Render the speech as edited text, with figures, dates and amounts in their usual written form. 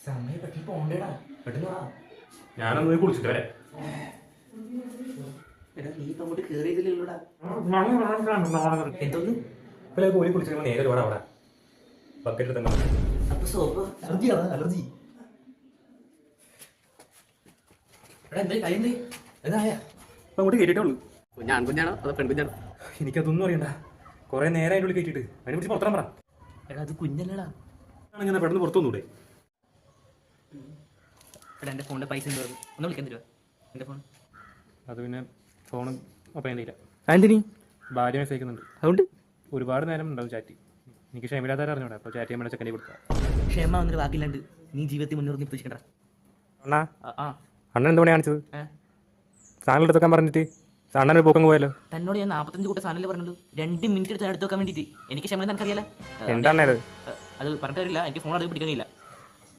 സമയം പെട്ടെന്ന് പോണ്ടേടാ, പെട്ടെന്ന് വാ. ഞാനൊന്ന് പോയി കുളിച്ചിട്ട് വരാം. എടാ നീ ഇപ്പൊ അങ്ങോട്ട് കേറിയതില്ലല്ലോടാ. എന്തോന്ന് ഇപ്പൊ പോയി കുളിച്ചിട്ട് നേരെ ഒരുപാട് അവിടെ ബക്കറ്റിൽ തന്നെ. അപ്പൊ സോപ്പ് അലർജിയാണ്, അലർജി. എടാ എന്താ കാര്യം? എന്തേ ഇതായ അപ്പൊ അങ്ങോട്ട് കയറ്റിയിട്ടുള്ളൂ. കുഞ്ഞാണോ അതോ പെൺകുഞ്ഞാണോ? എനിക്കതൊന്നും അറിയണ്ട. കുറെ നേരം അതിൻ്റെ ഉള്ളിൽ കയറ്റിയിട്ട് അതിനെ കുറിച്ച് പുറത്താൻ പറ. എടാ അത് കുഞ്ഞല്ലടാ. ആണെങ്കിൽ പെട്ടെന്ന് പുറത്തു വന്നൂടെ? എടാ എൻ്റെ ഫോണിൻ്റെ പൈസ എന്ത് പറഞ്ഞു? ഒന്ന് വിളിക്കാൻ തരുമോ എൻ്റെ ഫോൺ? അത് പിന്നെ ഫോണും അപ്പം എന്തില്ല. ആന്റണി ഭാര്യ മെസ്സേജ് അയക്കുന്നുണ്ട്. അതുകൊണ്ട് ഒരുപാട് നേരം ഉണ്ടാവും ചാറ്റ്. എനിക്ക് ക്ഷമയില്ലാത്ത അറിഞ്ഞൂടെ, അപ്പോൾ ചാറ്റ് ചെയ്യാൻ ചെക്കനെ കൊടുക്കാം. ക്ഷമ എന്നൊരു വാക്കില്ലാണ്ട് നീ ജീവിതത്തിൽ മുന്നോട്ട് നിർത്തിച്ചിട്ടാ. അണ്ണാ ആ അണ്ണൻ എന്ത് പണി കാണിച്ചത്? സാധനം എടുത്തൊക്കാൻ പറഞ്ഞിട്ട് അണ്ണൻ ഒരു പോക്കങ്ങ് പോയാലോ? തന്നോട് ഞാൻ 45 കൂട്ട സാധനം പറഞ്ഞത് 2 മിനിറ്റ് എടുത്ത് എടുത്ത് വെക്കാൻ വേണ്ടിയിട്ട്. എനിക്ക് ക്ഷമ നിനക്കറിയാലോ. എന്താണ് അത്? അത് പറഞ്ഞിട്ടില്ല, എനിക്ക് ഫോൺ അത് പിടിക്കുന്നില്ല.